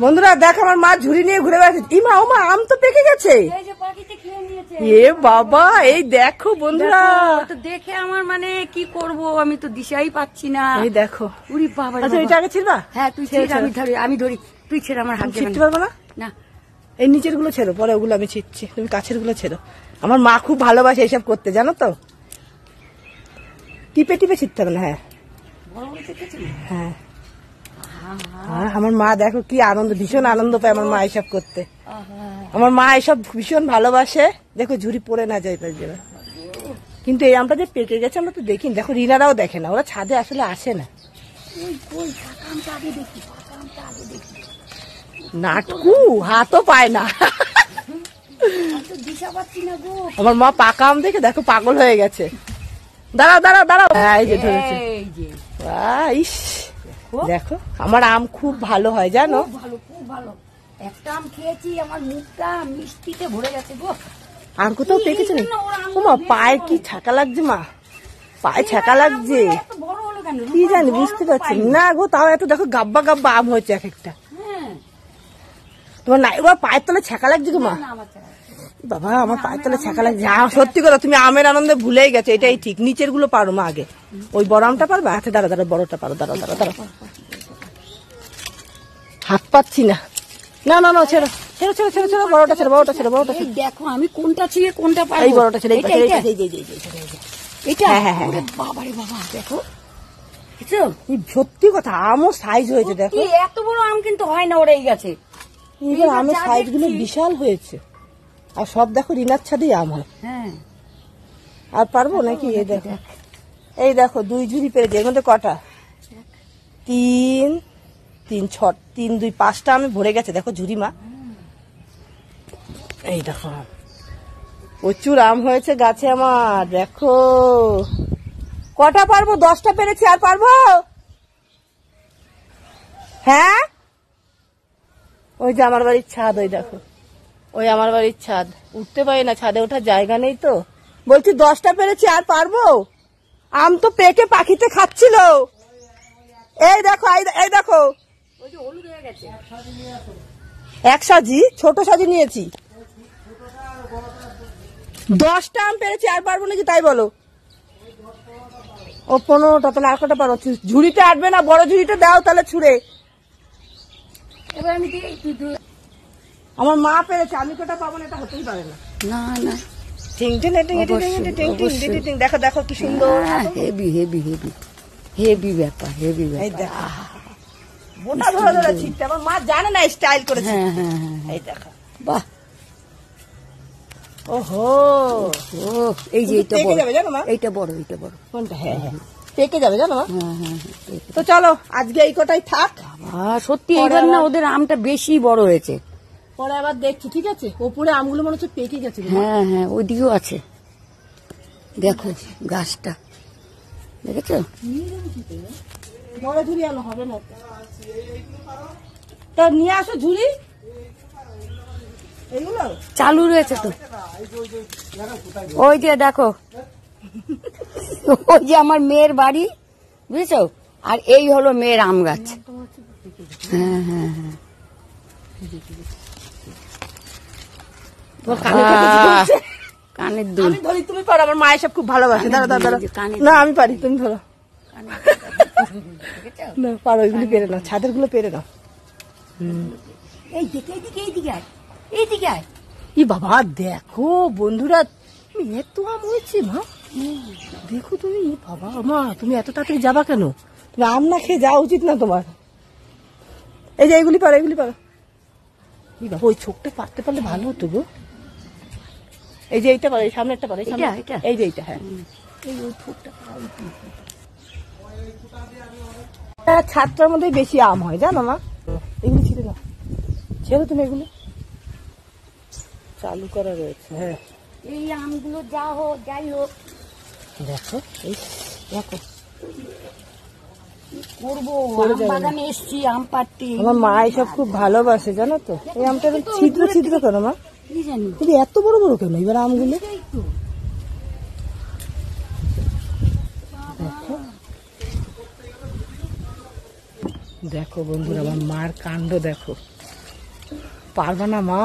বন্ধুরা দেখ আমার মা ঝুড়ি নিয়ে ঘুরে বেড়াচ্ছে। ইমা ও মা আম তো পেকে গেছে। এ বাবা এই দেখো বন্ধুরা, তো দেখে আমার মানে কি করব আমি তো দিশাই পাচ্ছি না। এই দেখো উরি বাবা। আচ্ছা এটা আগে ছিড়বা? হ্যাঁ তুই ছিড়, আমি ধরি। তুই ছেড়ে আমার হাত ছিড়তে পারবো না। না এই নিচের গুলো ছেড়ো, পরে ওগুলো আমি ছিড়ছি, তুমি কাছের গুলো ছেড়ো। আমার মা খুব ভালোবাসে এইসব করতে জানো তো, টিপে টিপে ছিড়তে হবে না। হ্যাঁ হ্যাঁ আমার মা দেখো কি আনন্দ, ভীষণ আনন্দ পায় আমার মা এইসব করতে। আমার মা এইসব ভীষণ ভালোবাসে। দেখো ঝুড়ি পড়ে না যায় তার জন্য। কিন্তু এই আমটা যে পেকে গেছে আমরা তো দেখিনি। দেখো রিনারাও দেখে না, ওরা ছাদে আসলে আসে না। নাটকু হাতও পায় না। আমার মা পাকা আম দেখে দেখো পাগল হয়ে গেছে। দাঁড়াও দাঁড়াও দাঁড়াও, এই যে ধরেছে। ইস দেখো আমার আম খুব ভালো হয় জানো। খুব ভালো। একটা আম খেয়েছি আমার মুখটা মিষ্টিতে ভরে গেছে গো। আম কোথাও পেকেছে না। ও মা পায়ে কি ছাকা লাগছে মা, পায়ে ছাকা লাগছে কি জানি বুঝতে পারছি না গো। তাও এত দেখো গাব্বা গাব্বা আম হয়েছে এক একটা। তোমার না এবার পায়ের তলে ছাকা লাগছে গো মা। বাবা আমার পায়ের তলে ছাকা লাগছে। সত্যি কথা তুমি আমের আনন্দে ভুলেই গেছো, এটাই ঠিক। নিচের গুলো পারো মা আগে, ওই বড় আমটা পারবে। আচ্ছা দাঁড়া দাঁড়া বড়টা পারো, দাঁড়াও দাঁড়াও দাঁড়াও। হাত পাচ্ছি না। না না না ছেড়ো ছেড়ো ছেড়ো ছেড়ো ছেড়ো, বড়টা ছেড়ো বড়টা ছেড়ো বড়টা ছেড়ো। দেখো আমি কোনটা ছিঁড়ে কোনটা পাই। এই বড়টা ছেড়ে এটা। হ্যাঁ হ্যাঁ বাবা রে বাবা দেখো। সত্যি কথা আমও সাইজ হয়েছে দেখো। এত বড় আম কিন্তু হয় না, ওরেই গেছে। এবার আমের সাইজ গুলো বিশাল হয়েছে। আর সব দেখো রিনার ছাদেই আম হয়। হ্যাঁ আর পারবো নাকি? এই দেখো এই দেখো 2 ঝুড়ি পেরেছি। এর মধ্যে কটা? 3 3 6 3 2 5টা আমি ভরে গেছে দেখো ঝুড়ি মা। এই দেখো প্রচুর আম হয়েছে গাছে আমার। দেখো কটা পারবো? 10টা পেরেছি। আর পারবো? হ্যাঁ ওই যে আমার বাড়ির ছাদ, ওই দেখো ওই আমার বাড়ির ছাদ। উঠতে পারি না, ছাদে ওঠার জায়গা নেই তো। বলছি 10টা পেরেছি। আর পারবো? আম তো পেকে পাখিতে খাচ্ছিল। এই দেখো এই দেখো এক সাজি, ছোট সাজি নিয়েছি। 10টা আম পেরেছি। আর পারবো নাকি তাই বলো? ও 15টা, তাহলে আর কটা পারো? ঝুড়িটা আটবে না, বড় ঝুড়িটা দাও তাহলে ছুঁড়ে। এবার আমি আমার মা পেরেছে, আমি কটা পাবো না এটা হতেই পারে না। না না দেখো দেখো কি সুন্দর। হেভি হেভি হেভি হেভি ব্যাপার, হেভি ব্যাপার। বোটা ধরে ধরে ছিটতে আমার মা জানে না স্টাইল করেছে। হ্যাঁ হ্যাঁ হ্যাঁ এই দেখো বাহ। ওহো এই যে এইটা বড়, জানো মা এইটা বড়, এইটা বড় কোনটা? হ্যাঁ হ্যাঁ পেকে যাবে জানো মা। হ্যাঁ হ্যাঁ। তো চলো আজকে এই কটাই থাক। সত্যি এবার না ওদের আমটা বেশি বড় হয়েছে। পরে আবার দেখছি ঠিক আছে। ওপরে আমগুলো মনে হচ্ছে পেকে গেছে। হ্যাঁ হ্যাঁ ওইদিকেও আছে দেখো গাছটা, দেখেছো? বড় ঝুড়ি আলো হবে না তো নিয়ে আসো ঝুড়ি। এইগুলো চালু রয়েছে তো। ওই যে দেখো ওই যে আমার মেয়ের বাড়ি, বুঝেছো? আর এই হলো মেয়ের আম গাছ। হ্যাঁ হ্যাঁ হ্যাঁ কানের দুল। আমি ধরি তুমি পারো। আমার মা এসব খুব ভালোবাসে। দাঁড়া দাঁড়া না আমি পারি, তুমি ধরো। না পারো, ওইগুলি পেরে নাও, ছাদের গুলো পেরে নাও। এইদিকে এইদিকে এইদিকে আয়, এইদিকে আয়। ই বাবা দেখো বন্ধুরা এত আম হয়েছে মা। দেখো তুমি বাবা মা, তুমি এত তাড়াতাড়ি যাবা কেন? তুমি আম না খেয়ে যাওয়া উচিত না তোমার। এই যে এইগুলি পারো, এইগুলি পারো। ই বাবা ওই ছোকটা পারতে পারলে ভালো হতো গো। এই যে এইটা পারো, এই সামনে একটা পারো, এই যে এইটা। হ্যাঁ ছাদটার মধ্যে বেশি আম হয় জানো মা। এগুলি ছিঁড়ে দাও, ছেড়ো তুমি। এগুলো চালু করা রয়েছে। হ্যাঁ এই আমগুলো যা হোক যাই হোক দেখো এই দেখো করবো। বাগানে এসছি আম পাড়তে। আমার মা এইসব খুব ভালোবাসে জানো তো। এই আমটা ছিদ্র ছিদ্র কেন মা? কি জানি কিন্তু এত বড় বড় কেন এবার আমগুলো? দেখো বন্ধুরা আমার মার কাণ্ড দেখো, পারবা না মা,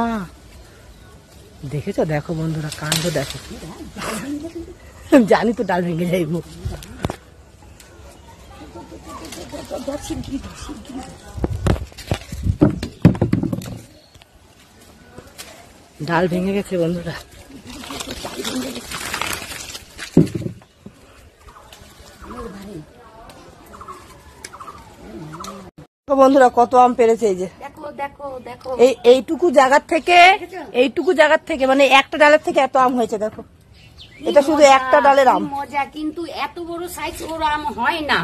দেখেছো? দেখো বন্ধুরা কাণ্ড দেখো, জানি তো ডাল ভেঙে যাইব। ডাল ভেঙে গেছে বন্ধুরা। বন্ধুরা কত আম পেরেছে, এই যে দেখো দেখো দেখো, এইটুকু জায়গার থেকে মানে একটা ডালের থেকে এত আম হয়েছে। দেখো এটা শুধু একটা ডালের আম। মজা, কিন্তু এত বড় সাইজ ওর আম হয় না।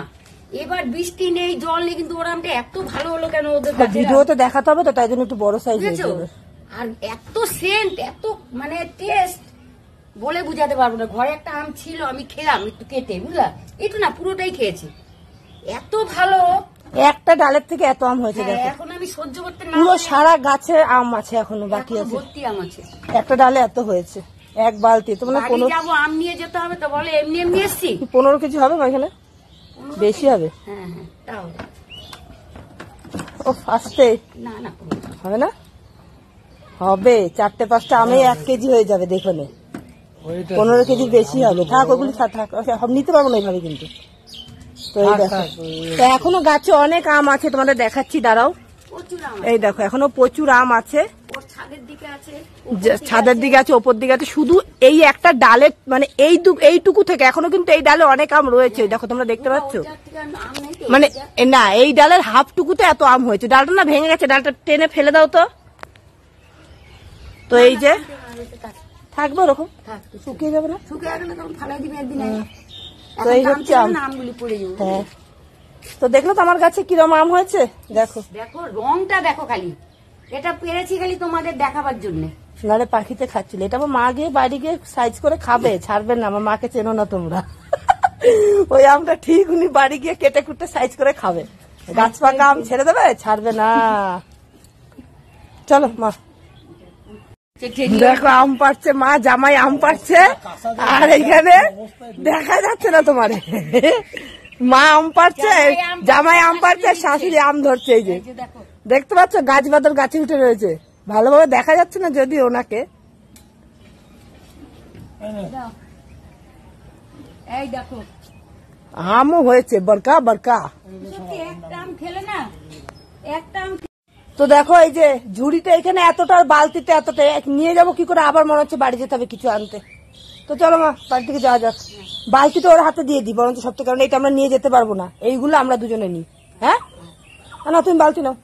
এবার বৃষ্টি নেই, জল নেই, কিন্তু ওর আমটা এত ভালো হলো কেন? ওদের ভিডিওতে দেখাতে হবে তো, তাই জন্য একটু বড় সাইজ হয়েছে। আর এত সেন্ট, এত মানে টেস্ট বলে বুঝাতে পারবো না। ঘরে একটা আম ছিল, আমি খেলাম একটু কেটে, বুঝলা, একটু না পুরোটাই খেয়েছি, এত ভালো। একটা ডালের থেকে এত আম হয়েছে। দেখো এখন আমি সহ্য করতে না, পুরো সারা গাছে আম আছে, এখনো বাকি আছে, ভর্তি আম আছে। একটা ডালে এত হয়েছে, এক বালতি। তো মানে বাড়ি যাবো, আম নিয়ে যেতে হবে তো, বলে এমনি এমনি এসছি। 15 কেজি হবে মা এখানে, বেশি হবে। হ্যাঁ হ্যাঁ, তাও ও আসতে না না হবে না, হবে 4-5টা আমে 1 কেজি হয়ে যাবে। দেখো নে 15 কেজি বেশি হবে। থাক ওগুলি থাক, সব নিতে পারবো না এইভাবে কিন্তু। তো এই দেখো, তো এখনো গাছে অনেক আম আছে, তোমাদের দেখাচ্ছি, দাঁড়াও। প্রচুর আম, এই দেখো এখনো প্রচুর আম আছে, ওর ছাদের দিকে আছে, ছাদের দিকে আছে, ওপর দিকে আছে। শুধু এই একটা ডালে মানে এইটুকু থেকে এখনো কিন্তু এই ডালে অনেক আম রয়েছে। দেখো তোমরা দেখতে পাচ্ছ, মানে না এই ডালের হাফটুকুতে এত আম হয়েছে। ডালটা না ভেঙে গেছে, ডালটা টেনে ফেলে দাও তো। তো এই যে থাকবে ওরকম, শুকিয়ে যাবে না, শুকিয়ে গেলে তখন ফালাই দিবে একদিন। তো এই হচ্ছে আম। আমগুলি পড়ে যাবে। হ্যাঁ, তো দেখলো তো আমার গাছে কিরম আম হয়েছে। দেখো দেখো রংটা দেখো, খালি এটা পেরেছি খালি তোমাদের দেখাবার জন্য। নারে পাখিতে খাচ্ছিল। এটা আমার মা গিয়ে বাড়ি গিয়ে সাইজ করে খাবে, ছাড়বে না। আমার মাকে চেনো না তোমরা, ওই আমটা ঠিক উনি বাড়ি গিয়ে কেটে কুটে সাইজ করে খাবে। গাছ পাকা আম ছেড়ে দেবে, ছাড়বে না। চলো মা, দেখো আম পাড়ছে মা, জামাই আম পাড়ছে, আর এইখানে দেখা যাচ্ছে না তোমার, মা আম পাড়ছে, জামাই আম পাড়ছে, শাশুড়ি আম ধরছে। এই যে দেখতে পাচ্ছ, গাছ বাদর গাছে উঠে রয়েছে, ভালোভাবে দেখা যাচ্ছে না যদি ওনাকে। এই দেখো আমও হয়েছে বরকা বরকা। একটা আম খেলে না, একটা আম। তো দেখো এই যে ঝুড়িটা এখানে এতটা, বালতিতে এতটা, নিয়ে যাবো কি করে? আবার মনে হচ্ছে বাড়ি যেতে হবে কিছু আনতে। তো চলো মা বাড়ি থেকে যাওয়া যাক। বালতিটা ওর হাতে দিয়ে দিই বরঞ্চ সবটা, কারণ এটা আমরা নিয়ে যেতে পারবো না, এইগুলো আমরা দুজনে নিই। হ্যাঁ না, তুমি বালতি নাও।